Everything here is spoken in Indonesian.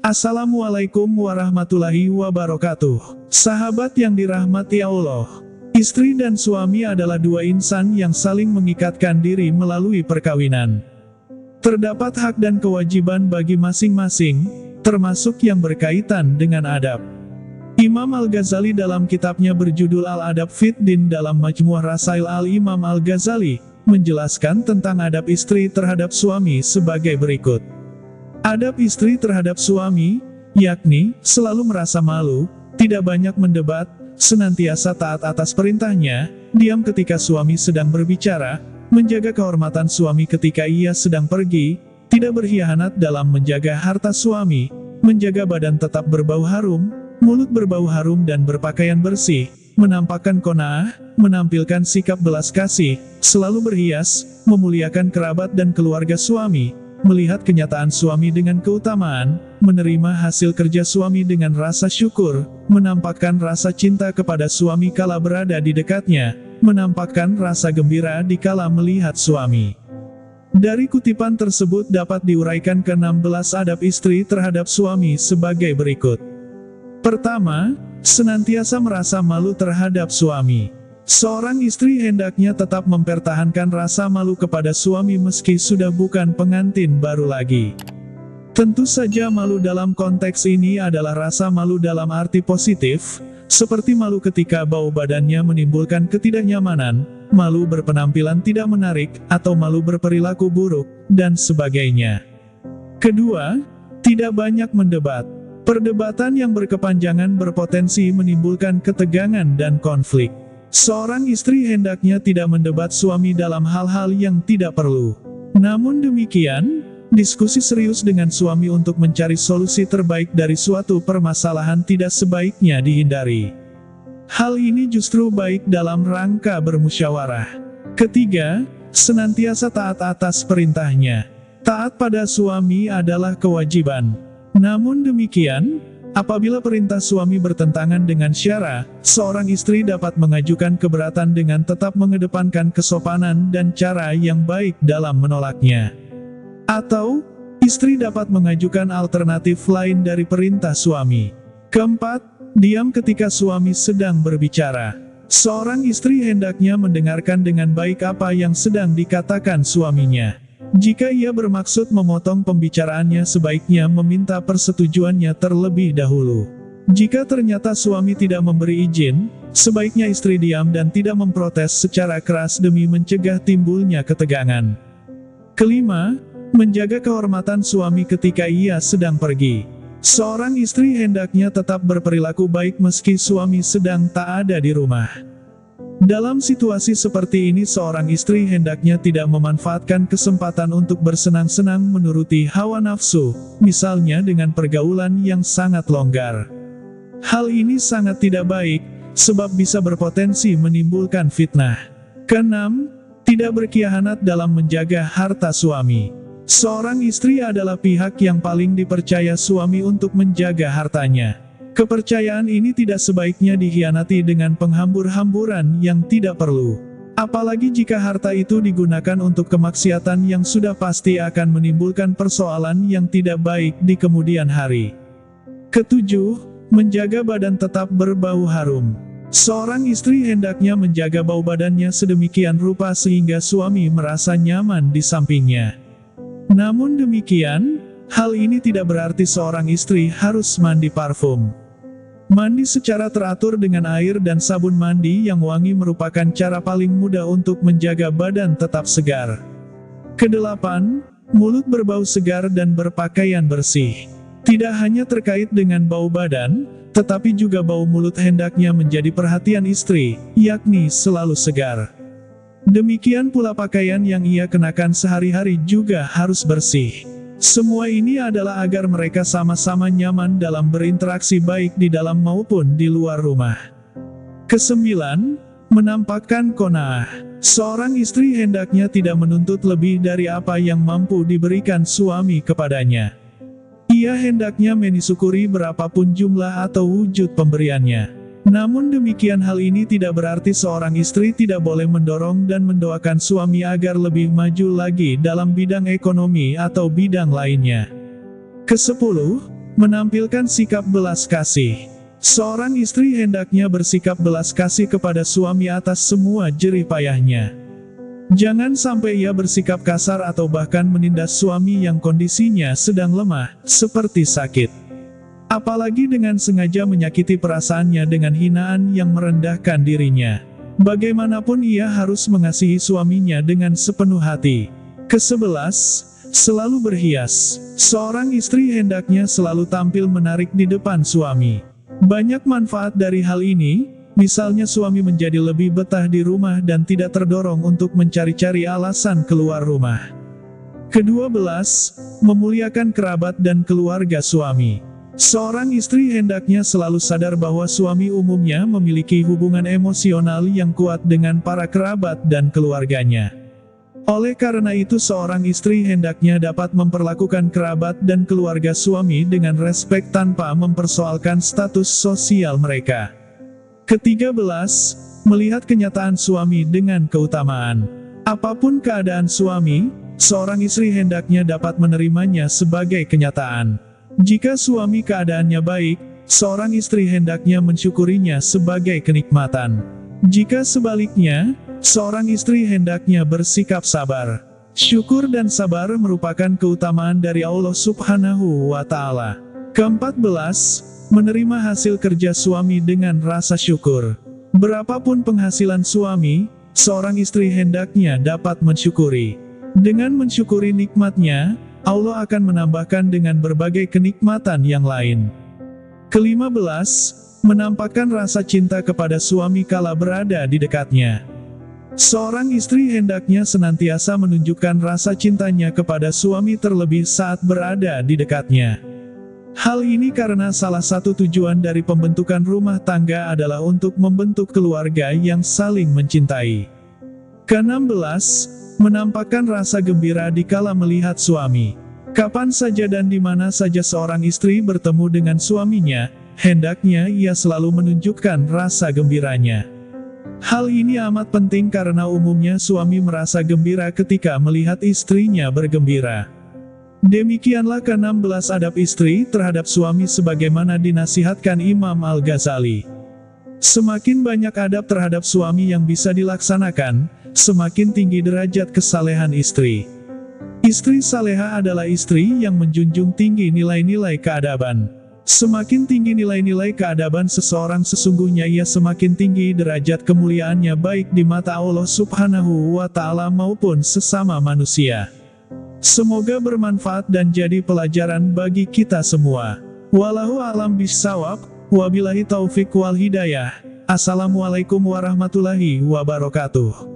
Assalamualaikum warahmatullahi wabarakatuh. Sahabat yang dirahmati Allah, istri dan suami adalah dua insan yang saling mengikatkan diri melalui perkawinan. Terdapat hak dan kewajiban bagi masing-masing, termasuk yang berkaitan dengan adab. Imam Al-Ghazali dalam kitabnya berjudul Al-Adab Fid Din dalam Majmu'ah Rasail Al-Imam Al-Ghazali menjelaskan tentang adab istri terhadap suami sebagai berikut. Adab istri terhadap suami, yakni, selalu merasa malu, tidak banyak mendebat, senantiasa taat atas perintahnya, diam ketika suami sedang berbicara, menjaga kehormatan suami ketika ia sedang pergi, tidak berkhianat dalam menjaga harta suami, menjaga badan tetap berbau harum, mulut berbau harum dan berpakaian bersih, menampakkan qanaah, menampilkan sikap belas kasih, selalu berhias, memuliakan kerabat dan keluarga suami, melihat kenyataan suami dengan keutamaan, menerima hasil kerja suami dengan rasa syukur, menampakkan rasa cinta kepada suami kala berada di dekatnya, menampakkan rasa gembira dikala melihat suami. Dari kutipan tersebut dapat diuraikan ke-16 adab istri terhadap suami sebagai berikut. Pertama, senantiasa merasa malu terhadap suami. Seorang istri hendaknya tetap mempertahankan rasa malu kepada suami meski sudah bukan pengantin baru lagi. Tentu saja malu dalam konteks ini adalah rasa malu dalam arti positif, seperti malu ketika bau badannya menimbulkan ketidaknyamanan, malu berpenampilan tidak menarik, atau malu berperilaku buruk, dan sebagainya. Kedua, tidak banyak mendebat. Perdebatan yang berkepanjangan berpotensi menimbulkan ketegangan dan konflik. Seorang istri hendaknya tidak mendebat suami dalam hal-hal yang tidak perlu. Namun demikian, diskusi serius dengan suami untuk mencari solusi terbaik dari suatu permasalahan tidak sebaiknya dihindari. Hal ini justru baik dalam rangka bermusyawarah. Ketiga, senantiasa taat atas perintahnya. Taat pada suami adalah kewajiban. Namun demikian, apabila perintah suami bertentangan dengan syara, seorang istri dapat mengajukan keberatan dengan tetap mengedepankan kesopanan dan cara yang baik dalam menolaknya. Atau, istri dapat mengajukan alternatif lain dari perintah suami. Keempat, diam ketika suami sedang berbicara. Seorang istri hendaknya mendengarkan dengan baik apa yang sedang dikatakan suaminya. Jika ia bermaksud memotong pembicaraannya, sebaiknya meminta persetujuannya terlebih dahulu. Jika ternyata suami tidak memberi izin, sebaiknya istri diam dan tidak memprotes secara keras demi mencegah timbulnya ketegangan. Kelima, menjaga kehormatan suami ketika ia sedang pergi. Seorang istri hendaknya tetap berperilaku baik meski suami sedang tak ada di rumah. Dalam situasi seperti ini, seorang istri hendaknya tidak memanfaatkan kesempatan untuk bersenang-senang menuruti hawa nafsu, misalnya dengan pergaulan yang sangat longgar. Hal ini sangat tidak baik, sebab bisa berpotensi menimbulkan fitnah. Keenam, tidak berkhianat dalam menjaga harta suami. Seorang istri adalah pihak yang paling dipercaya suami untuk menjaga hartanya. Kepercayaan ini tidak sebaiknya dikhianati dengan penghambur-hamburan yang tidak perlu. Apalagi jika harta itu digunakan untuk kemaksiatan yang sudah pasti akan menimbulkan persoalan yang tidak baik di kemudian hari. Ketujuh, menjaga badan tetap berbau harum. Seorang istri hendaknya menjaga bau badannya sedemikian rupa sehingga suami merasa nyaman di sampingnya. Namun demikian, hal ini tidak berarti seorang istri harus mandi parfum. Mandi secara teratur dengan air dan sabun mandi yang wangi merupakan cara paling mudah untuk menjaga badan tetap segar. Kedelapan, mulut berbau segar dan berpakaian bersih. Tidak hanya terkait dengan bau badan, tetapi juga bau mulut hendaknya menjadi perhatian istri, yakni selalu segar. Demikian pula pakaian yang ia kenakan sehari-hari juga harus bersih. Semua ini adalah agar mereka sama-sama nyaman dalam berinteraksi baik di dalam maupun di luar rumah. Kesembilan, menampakkan qanaah. Seorang istri hendaknya tidak menuntut lebih dari apa yang mampu diberikan suami kepadanya. Ia hendaknya mensyukuri berapapun jumlah atau wujud pemberiannya. Namun demikian, hal ini tidak berarti seorang istri tidak boleh mendorong dan mendoakan suami agar lebih maju lagi dalam bidang ekonomi atau bidang lainnya. Kesepuluh, Menampilkan sikap belas kasih. Seorang istri hendaknya bersikap belas kasih kepada suami atas semua jerih payahnya. Jangan sampai ia bersikap kasar atau bahkan menindas suami yang kondisinya sedang lemah, seperti sakit. Apalagi dengan sengaja menyakiti perasaannya dengan hinaan yang merendahkan dirinya. Bagaimanapun ia harus mengasihi suaminya dengan sepenuh hati. Ke-11, selalu berhias. Seorang istri hendaknya selalu tampil menarik di depan suami. Banyak manfaat dari hal ini, misalnya suami menjadi lebih betah di rumah dan tidak terdorong untuk mencari-cari alasan keluar rumah. Ke-12, memuliakan kerabat dan keluarga suami. Seorang istri hendaknya selalu sadar bahwa suami umumnya memiliki hubungan emosional yang kuat dengan para kerabat dan keluarganya. Oleh karena itu seorang istri hendaknya dapat memperlakukan kerabat dan keluarga suami dengan respek tanpa mempersoalkan status sosial mereka. Ke-13, melihat kenyataan suami dengan keutamaan. Apapun keadaan suami, seorang istri hendaknya dapat menerimanya sebagai kenyataan. Jika suami keadaannya baik, seorang istri hendaknya mensyukurinya sebagai kenikmatan. Jika sebaliknya, seorang istri hendaknya bersikap sabar. Syukur dan sabar merupakan keutamaan dari Allah Subhanahu wa Ta'ala. Ke-14, menerima hasil kerja suami dengan rasa syukur. Berapapun penghasilan suami, seorang istri hendaknya dapat mensyukuri. Dengan mensyukuri nikmatnya, Allah akan menambahkan dengan berbagai kenikmatan yang lain. Ke-15, menampakkan rasa cinta kepada suami kala berada di dekatnya. Seorang istri hendaknya senantiasa menunjukkan rasa cintanya kepada suami terlebih saat berada di dekatnya. Hal ini karena salah satu tujuan dari pembentukan rumah tangga adalah untuk membentuk keluarga yang saling mencintai. Ke-16, menampakkan rasa gembira dikala melihat suami. Kapan saja dan di mana saja seorang istri bertemu dengan suaminya, hendaknya ia selalu menunjukkan rasa gembiranya. Hal ini amat penting karena umumnya suami merasa gembira ketika melihat istrinya bergembira. Demikianlah ke-16 adab istri terhadap suami sebagaimana dinasihatkan Imam Al-Ghazali. Semakin banyak adab terhadap suami yang bisa dilaksanakan, semakin tinggi derajat kesalehan istri. Istri saleha adalah istri yang menjunjung tinggi nilai-nilai keadaban. Semakin tinggi nilai-nilai keadaban seseorang sesungguhnya ia semakin tinggi derajat kemuliaannya baik di mata Allah Subhanahu wa Ta'ala maupun sesama manusia. Semoga bermanfaat dan jadi pelajaran bagi kita semua. Wallahu a'lam bishawab, wabillahi taufik wal hidayah. Assalamualaikum warahmatullahi wabarakatuh.